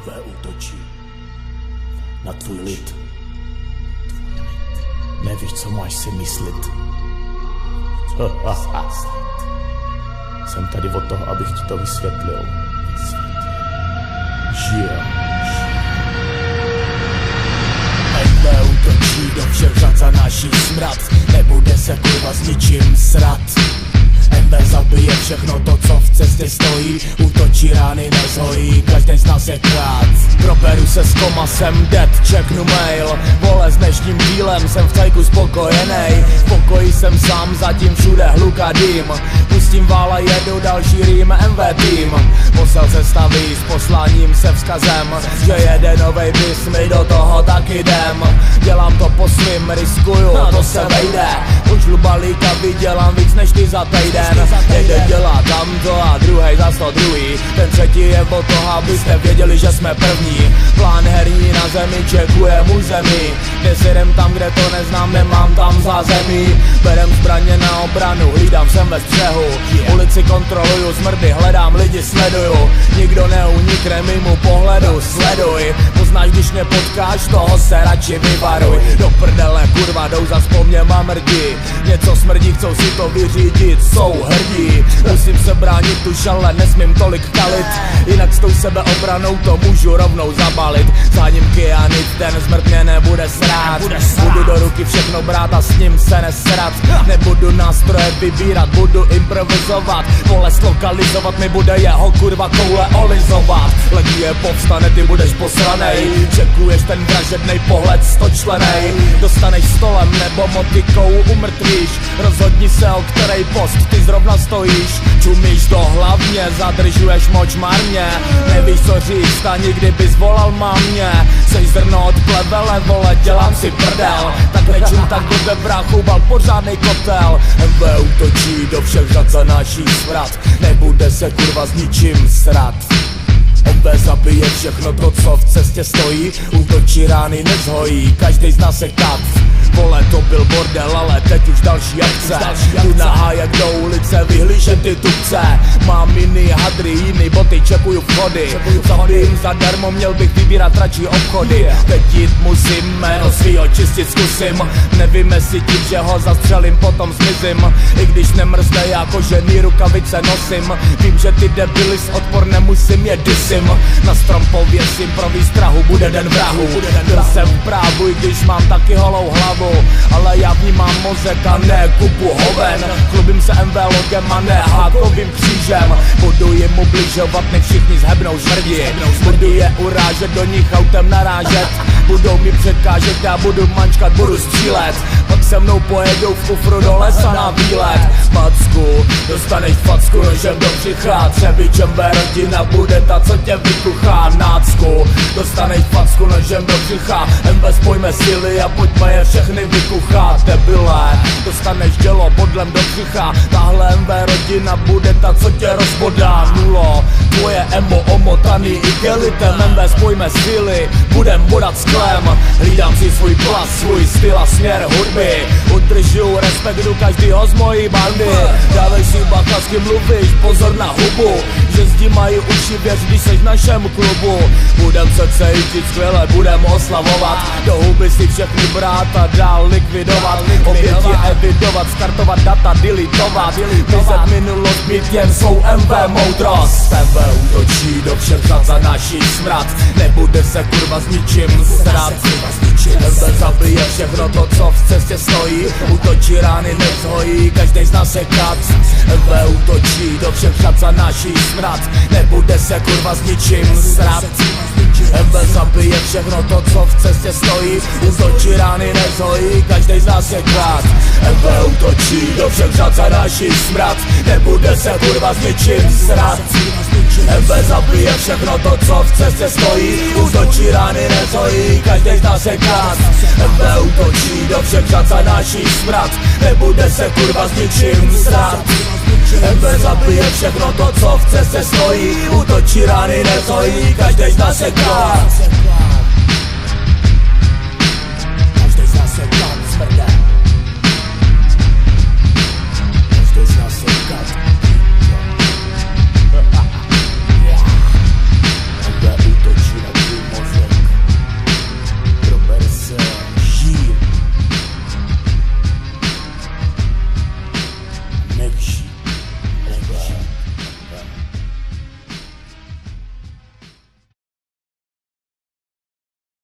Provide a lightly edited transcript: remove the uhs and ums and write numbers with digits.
MV útočí na tvůj lid. Nevíš, co máš si myslit. Jsem tady od toho, abych ti to vysvětlil. MV útočí do všech řad, zanáší smrad. Nebude se kurva s ničím srat. MV zabije všechno to, co v cestě stojí. Útočí, rány nezhojí, každý z nás je krát. Proberu se s komasem, dead, checknu mail. Vole, s dnešním dílem jsem v cajku spokojenej. V pokoji jsem sám, zatím všude hluk a dým. Pustím vála, jedu další rým, MV tým. Posel se staví s posláním, se vzkazem, že jede novej bis, my do toho taky jdem. Dělám to po svým, riskuju, to se vejde. Už balíka vydělám víc než ty za týden. Jeden dělá tamto a druhej zas to druhý. Ten třetí je od toho, abyste věděli, že jsme první. Plán herní na zemi, čekuje můj zemi. Dnes jedem tam, kde to neznám, nemám tam zázemí. Berem zbraně na obranu, hlídám jsem ve střehu. Ulici kontroluju, smrdy hledám, lidi sleduju. Nikdo neunikne mimo pohledu, sleduj. Poznáš, když mě potkáš, toho se radši vyvaruj. Do prdele, kurva, jdou zas po mně mamrdi. Něco smrdí, chcou si to vyřídit, jsou hrdí. Musím se bránit už, ale nesmím tolik kalit. Jinak s tou sebeobranou to můžu rovnou zabalit. Záním kyanit, ten zmrt mě nebude srát. Budu do ruky všechno brát a s ním se nesrat. Nebudu nástroje vybírat, budu improvizovat. Bolest lokalizovat mi bude jeho kurva koule olizovat. Legie povstane, ty budeš posranej. Čekuješ ten vražednej pohled stočlenej. Dostaneš stolem nebo motikou umrtvíš. Rozhodni se, o který post ty zrovna stojíš. Čumíš to hlavně, zadržuješ moč marně. Nevíš co říct a nikdy bys volal mámě. Seš zrno od plevele, vole, dělám si prdel. Tak nečum tak do bráchu, bal pořádnej kotel. MV útočí do všech řad, zanáší smrad. Nebude se kurva s ničím srat. MV zabije všechno to, co v cestě stojí. Útočí, rány nezhojí, každý z nás je kat. Vole, to byl bordel, ale teď už další akce. Tu nahá jak do ulice, vyhlížem ty tupce. Mám jiný hadry, jiný boty, čekuju vchody. Zabijím zadarmo, měl bych vybírat radši obchody. Teď jít musím, jméno svýho čistit zkusím. Nevíme si tím, že ho zastřelím, potom zmizím. I když nemrzne, já kožený rukavice nosím. Vím, že ty debily s odpor nemusím, je disím. Na strom pověsím, pro výstrahu bude den vrahu. Byl jsem v právu, i když mám taky holou hlavu. Ale já vnímám mozek a ne kupu hoven. Chlubím se MV logem a ne hákovým křížem. Budu jim ubližovat, než všichni zhebnou žvrdi. Budu je urážet, do nich autem narážet. Budou mi překážet, já budu mančkat, budu střílet. Pak se mnou pojedou v kufru do lesa na výlet. Macku, dostaneš facku nožem do břicha. Třebičem rodina bude ta, co tě vykuchá. Nácku, dostaneš facku nožem do břicha. MV spojme síly a pojďme je všechny vykuchat. Debile, dostaneš dělo bodlem do břicha. Tahle MV rodina bude ta, co tě rozbodá. Nulo, tvoje emo omotaný igelitem. MV spojme síly, budem bodat sklem. Hlídám si svůj plas, svůj styl a směr hudby. Udržuju respektu každýho z mojí bandy. Dávej si bacha, s kým mluvíš, pozor na hubu. Že zdi mají uši, věř, když seš v našem klubu. Budem se cítit skvěle, budem oslavovat. Do huby si všechny brát a dál likvidovat. Oběti evidovat, skartovat data, deletovat. Vyzet minulost, mít jen svou MV moudrost. MV útočí do všech řad, zanáší smrad. Nebude se kurva s ničím srát. MV zabije všechno to, co v cestě stojí. Útočí, rány nezhojí, každý z nás je kat. MV útočí do všech řad, zanáší smrad. Nebude se kurva s ničím srát. MV zabije všechno to, co v cestě stojí. Útočí, rány nezhojí, každý z nás je kat. MV útočí do všech řad, zanáší smrad. Nebude se kurva s ničím srát. MV zabije všechno to, co v cestě stojí. Útočí, rány nezhojí, každý z nás je kat. MV útočí do všech řad, zanáší smrad. Nebude se kurva s ničím srát. MV zabije všechno to, co v cestě stojí. Útočí, rány nezhojí, každý z nás je kat. Každý z nás je kat, smrde.